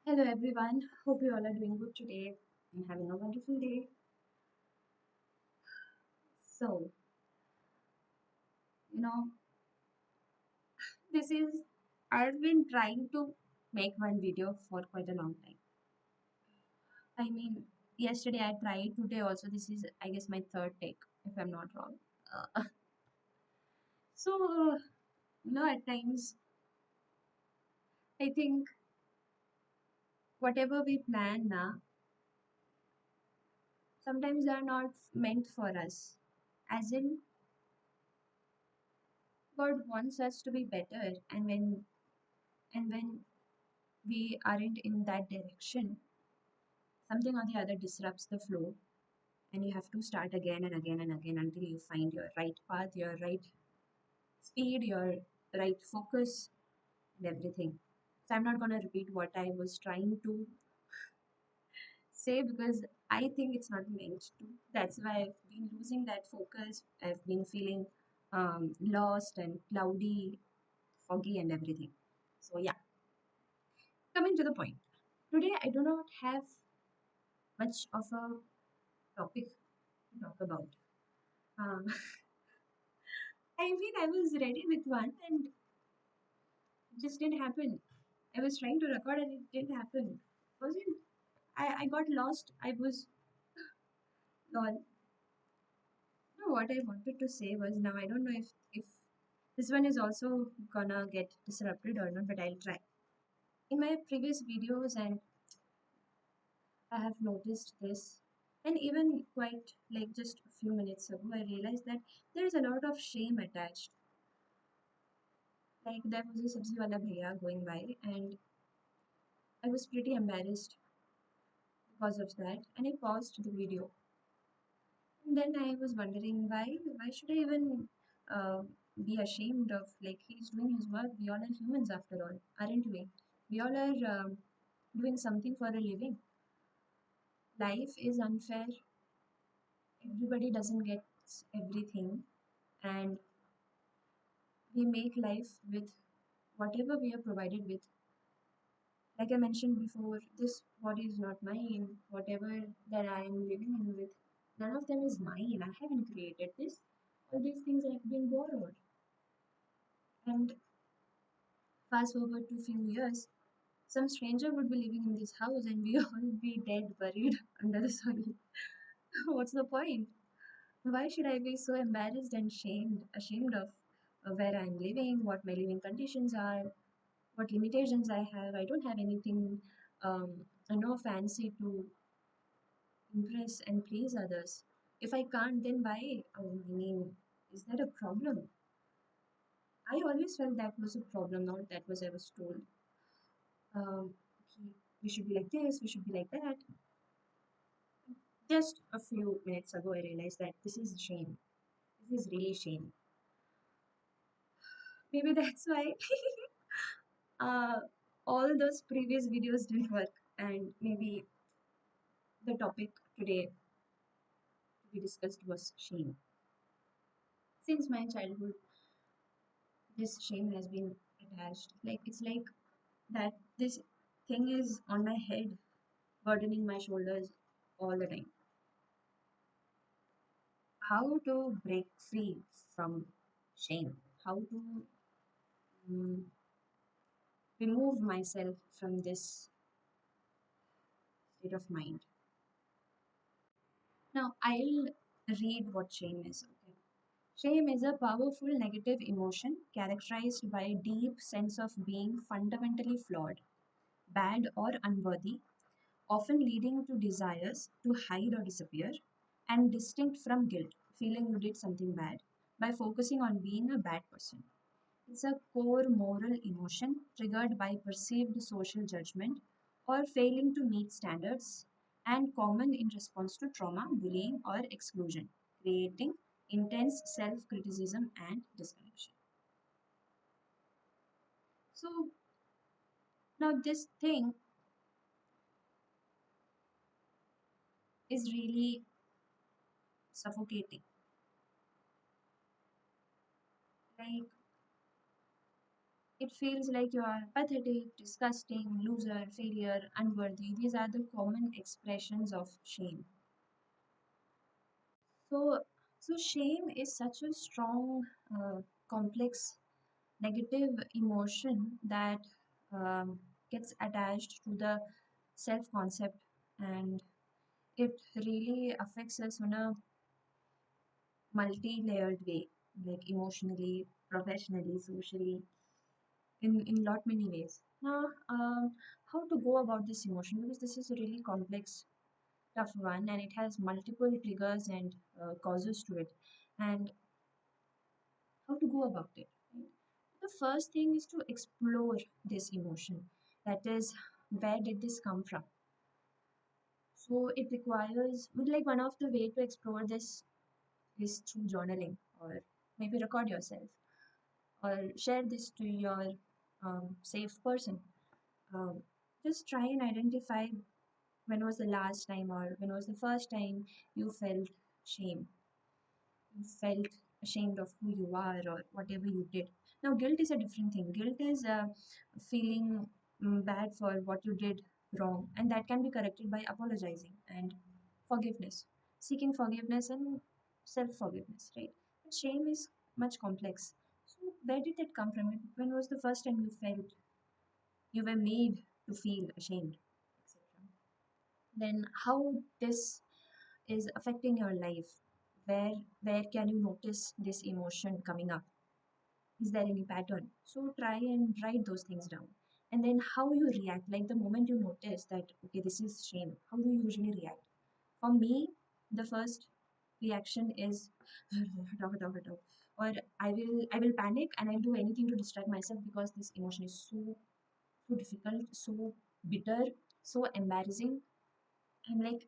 Hello everyone, hope you all are doing good today and having a wonderful day. So, you know, this is I've been trying to make one video for quite a long time. I mean, yesterday I tried, today also. This is, I guess, my third take, if I'm not wrong. Uh, so, at times I think whatever we plan now, sometimes they are not meant for us. As in, God wants us to be better, and when we aren't in that direction, something or the other disrupts the flow, and you have to start again and again and again until you find your right path, your right speed, your right focus, and everything. So, I'm not going to repeat what I was trying to say because I think it's not meant to. That's why I've been losing that focus. I've been feeling lost and cloudy, foggy, and everything. So, yeah, coming to the point. Today, I do not have much of a topic to talk about. Um, I mean, I was ready with one and it just didn't happen. I was trying to record and it didn't happen. Wasn't I got lost. I was lol. No, what I wanted to say was now I don't know if this one is also gonna get disrupted or not, but I'll try. In my previous videos, and I have noticed this, and even quite like just a few minutes ago, I realized that there is a lot of shame attached. Like there was a sabzi wala bhaiya going by, and I was pretty embarrassed because of that, and I paused the video. And then I was wondering why should I even uh, be ashamed of, like, he's doing his work. We all are humans after all, aren't we? We all are doing something for a living. Life is unfair. Everybody doesn't get everything, and we make life with whatever we are provided with. Like I mentioned before, this body is not mine. Whatever that I am living in with, none of them is mine. I haven't created this. All these things have been borrowed. And fast forward to a few years, some stranger would be living in this house and we all be dead, buried under the soil. What's the point? Why should I be so embarrassed and ashamed of where I'm living, what my living conditions are, what limitations I have? I don't have anything no fancy to impress and please others. If I can't, then why? I mean, is that a problem? I always felt that was a problem, not that was I was told. Okay, we should be like this, we should be like that. Just a few minutes ago, I realized that this is shame. This is really shame. Maybe that's why uh, all those previous videos didn't work, and maybe the topic today to be discussed was shame. Since my childhood, this shame has been attached. Like it's like that this thing is on my head, burdening my shoulders all the time. How to break free from shame? How to mm, remove myself from this state of mind? Now, I'll read what shame is. Okay. Shame is a powerful negative emotion characterized by a deep sense of being fundamentally flawed, bad, or unworthy, often leading to desires to hide or disappear, and distinct from guilt, feeling you did something bad, by focusing on being a bad person. It's a core moral emotion triggered by perceived social judgment or failing to meet standards, and common in response to trauma, bullying, or exclusion, creating intense self criticism and disconnection. So, now this thing is really suffocating. Like, It feels like you are pathetic, disgusting, loser, failure, unworthy. These are the common expressions of shame. So, so shame is such a strong, complex, negative emotion that um, gets attached to the self concept, and it really affects us on a multi layered way, like emotionally, professionally, socially, in lot many ways. Now, how to go about this emotion, because this is a really complex, tough one, and it has multiple triggers and causes to it, and how to go about it. Right? The first thing is to explore this emotion. That is, where did this come from? So it requires, would like one of the way to explore this is through journaling, or maybe record yourself, or share this to your safe person. Um, just try and identify when was the last time or when was the first time you felt shame, you felt ashamed of who you are or whatever you did. Now, guilt is a different thing. Guilt is feeling bad for what you did wrong, and that can be corrected by apologizing and forgiveness, seeking forgiveness and self forgiveness, right? But shame is much complex. So, where did that come from? When was the first time you felt you were made to feel ashamed, etc.? Then, how this is affecting your life, where can you notice this emotion coming up, is there any pattern? So try and write those things down, and then how you react, like the moment you notice that okay, this is shame, how do you usually react? For me, the first reaction is or I will panic and I'll do anything to distract myself because this emotion is so difficult, so bitter, so embarrassing. I'm like,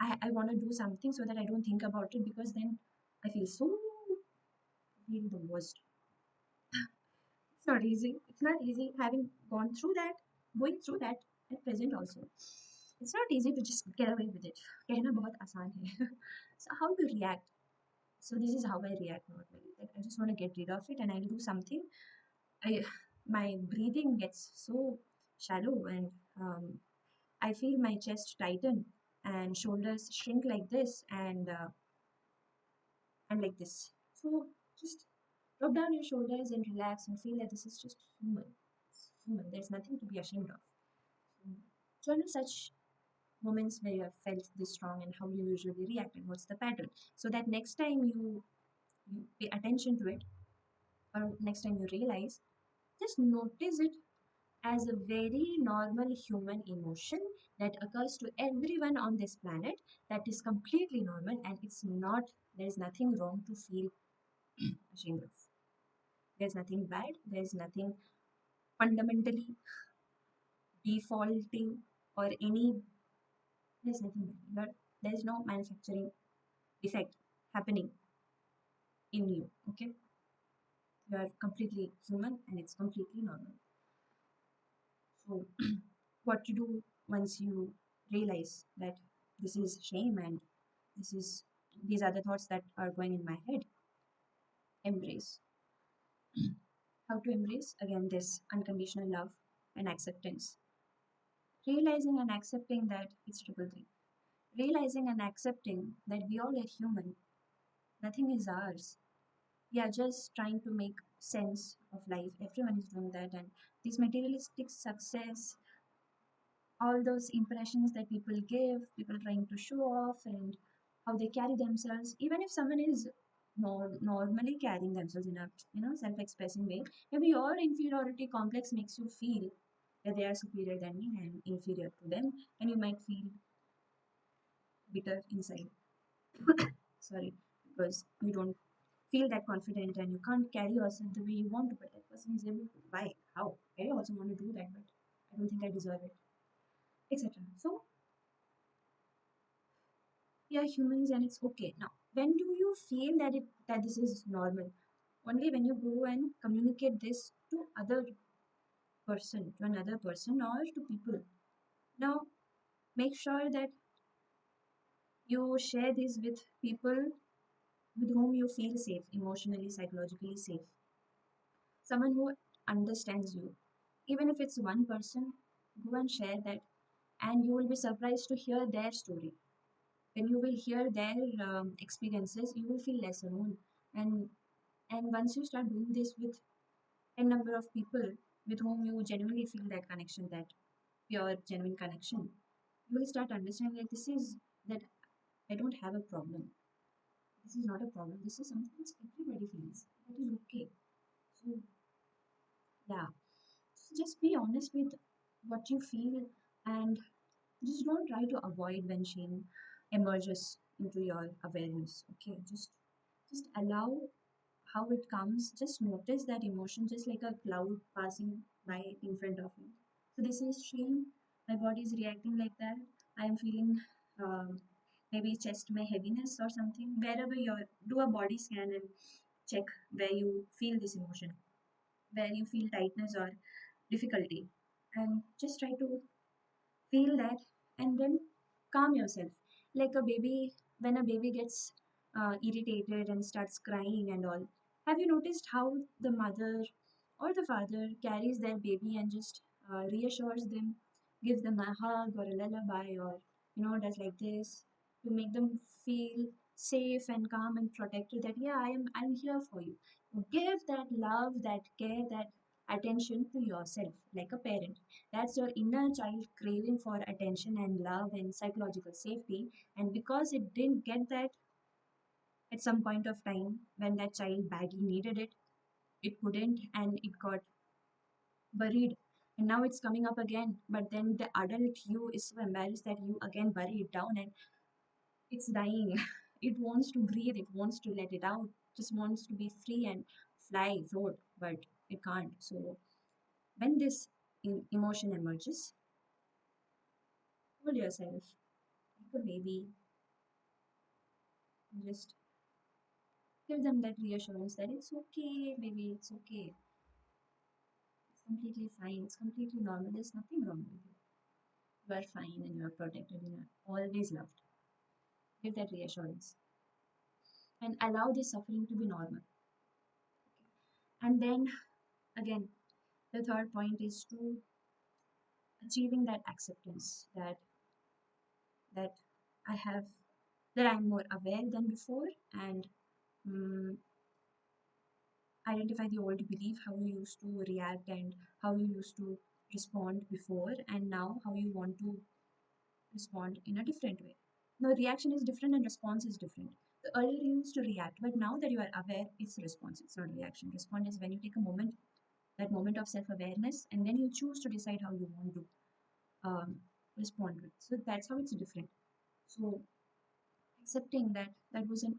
I want to do something so that I don't think about it, because then I feel the worst. It's not easy. It's not easy having going through that at present also. It's not easy to just get away with it. कहना बहुत आसान है. So how to react? So this is how I react normally. That I just want to get rid of it and I'll do something. I my breathing gets so shallow, and I feel my chest tighten and shoulders shrink like this, and like this. So just drop down your shoulders and relax and feel that this is just human. It's human. There's nothing to be ashamed of. So, journal such moments where you have felt this strong and how you usually react and what's the pattern. So that next time you pay attention to it, or next time you realize, just notice it as a very normal human emotion that occurs to everyone on this planet, that is completely normal, and it's not, there's nothing wrong to feel ashamed of. There's nothing bad, there's nothing fundamentally defaulting or any, there's nothing bad. There's no manufacturing defect happening in you. Okay, you are completely human and it's completely normal. So what to do once you realize that this is shame and this is, these are the thoughts that are going in my head? Embrace. How to embrace? Again, this unconditional love and acceptance. Realizing and accepting that it's triple three. Realizing and accepting that we all are human. Nothing is ours. We are just trying to make sense of life. Everyone is doing that, and this materialistic success, all those impressions that people give, people trying to show off, and how they carry themselves. Even if someone is normally carrying themselves in a self-expressing way, maybe your inferiority complex makes you feel that they are superior than me and I'm inferior to them, and you might feel bitter inside. Sorry, because you don't feel that confident and you can't carry yourself the way you want to, but that person is able to. Why? How? I also want to do that, but I don't think I deserve it, etc. So we are humans and it's okay. Now, when do you feel that this is normal? Only when you go and communicate this to another person or to people. Now, make sure that you share this with people with whom you feel safe, emotionally, psychologically safe. Someone who understands you. Even if it's one person, go and share that, and you will be surprised to hear their story. When you will hear their experiences, you will feel less alone. And once you start doing this with a number of people with whom you genuinely feel that connection, that pure, genuine connection, you will start understanding that this is that I don't have a problem. This is not a problem. This is something that everybody feels. That is okay. So yeah, so just be honest with what you feel, and just don't try to avoid when shame emerges into your awareness. Okay, just allow how it comes. Just notice that emotion, just like a cloud passing by in front of you. So this is shame. My body is reacting like that. I am feeling maybe chest my heaviness or something. Wherever you're, do a body scan and check where you feel this emotion, where you feel tightness or difficulty, and just try to feel that, and then calm yourself. Like a baby, when a baby gets irritated and starts crying and all, have you noticed how the mother or the father carries their baby and just reassures them, gives them a hug or a lullaby, or does like this to make them feel safe and calm and protected, that yeah, I'm here for you. Give that love, that care, that attention to yourself, like a parent. That's your inner child craving for attention and love and psychological safety. And because it didn't get that at some point of time when that child badly needed it, it couldn't, and it got buried. And now it's coming up again. But then the adult you is so embarrassed that you again bury it down, and it's dying. It wants to breathe, it wants to let it out, just wants to be free and fly, float, but it can't. So when this emotion emerges, hold yourself like a baby, and just give them that reassurance that it's okay, baby, it's okay. It's completely fine. It's completely normal. There's nothing wrong with you. You are fine and you are protected and you are always loved. Give that reassurance and allow this suffering to be normal. And then again, the third point is to achieving that acceptance that I have, that I'm more aware than before, and mm identify the old belief, how you used to react and how you used to respond before, and now how you want to respond in a different way. Now, reaction is different and response is different. The earlier you used to react, but now that you are aware, it's a response, it's not reaction. Response is when you take a moment, that moment of self awareness, and then you choose to decide how you want to um, respond to it. So that's how it's different. So accepting that that was an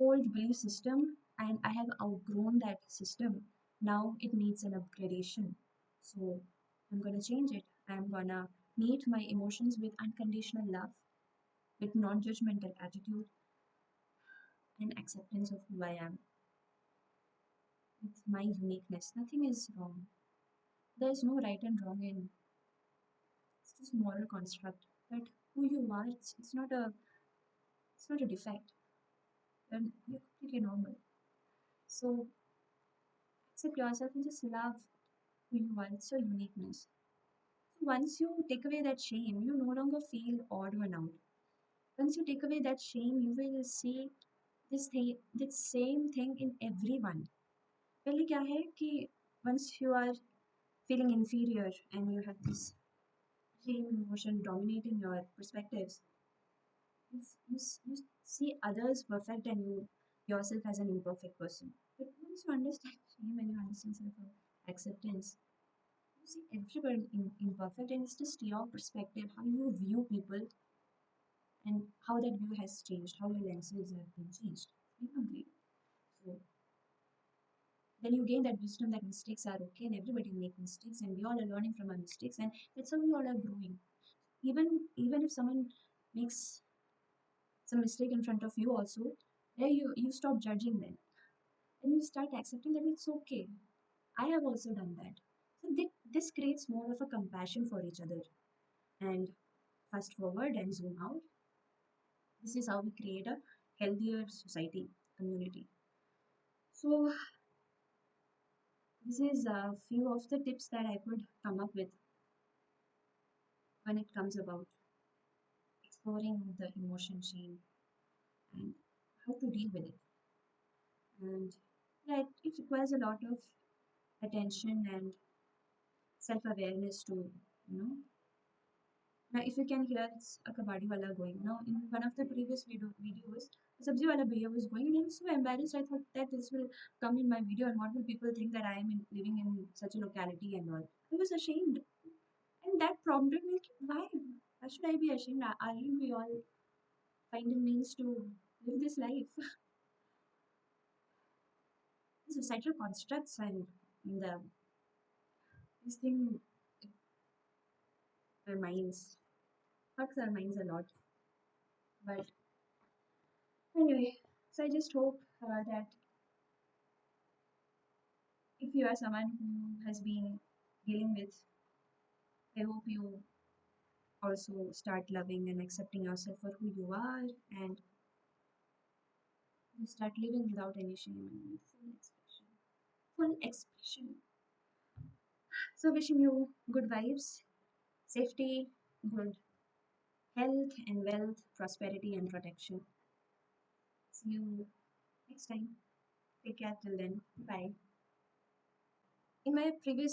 old belief system and I have outgrown that system. Now it needs an upgradation. So I'm gonna change it. I'm gonna meet my emotions with unconditional love, with non-judgmental attitude and acceptance of who I am, with my uniqueness. Nothing is wrong. There's no right and wrong in, it's just moral construct. That who you are, it's not a defect. Then you're completely normal. So accept yourself and just love who you are. It's your uniqueness. So once you take away that shame, you no longer feel odd one out. Once you take away that shame, you will see this same thing in everyone. पहले क्या है कि once you are feeling inferior and you have this shame emotion dominating your perspectives, you see others perfect and you yourself as an imperfect person. But once you understand shame and you understand self acceptance, you see everyone imperfect, and it's just your perspective, how you view people, and how that view has changed, how your lenses have been changed. It's been complete. So then you gain that wisdom that mistakes are okay and everybody make mistakes and we all are learning from our mistakes, and that's how we all are growing. Even if someone makes some mistake in front of you also, there you stop judging them and you start accepting that it's okay. I have also done that. So this creates more of a compassion for each other. And fast forward and zoom out. This is how we create a healthier society, community. So This is a few of the tips that I could come up with when it comes about exploring the emotion shame and how to deal with it. And yeah, it requires a lot of attention and self-awareness to, you know. Now, if you can hear, it's a kabaddi wala going. Now, in one of the previous videos, a sabzi wala bhaiya was going, and I was so embarrassed. I thought that this will come in my video, and what will people think that I am living in such a locality and all. I was ashamed, and that prompted me, like, why? Why should I be ashamed? Aren't we all finding means to live this life? The societal constructs and the these things, our minds, fucks our minds a lot. But anyway, so I just hope that if you are someone who has been dealing with, I hope you also start loving and accepting yourself for who you are, and you start living without any shame and with full expression. Full expression. So wishing you good vibes, safety, good health and wealth, prosperity and protection. See you next time. Take care till then. Bye. In my previous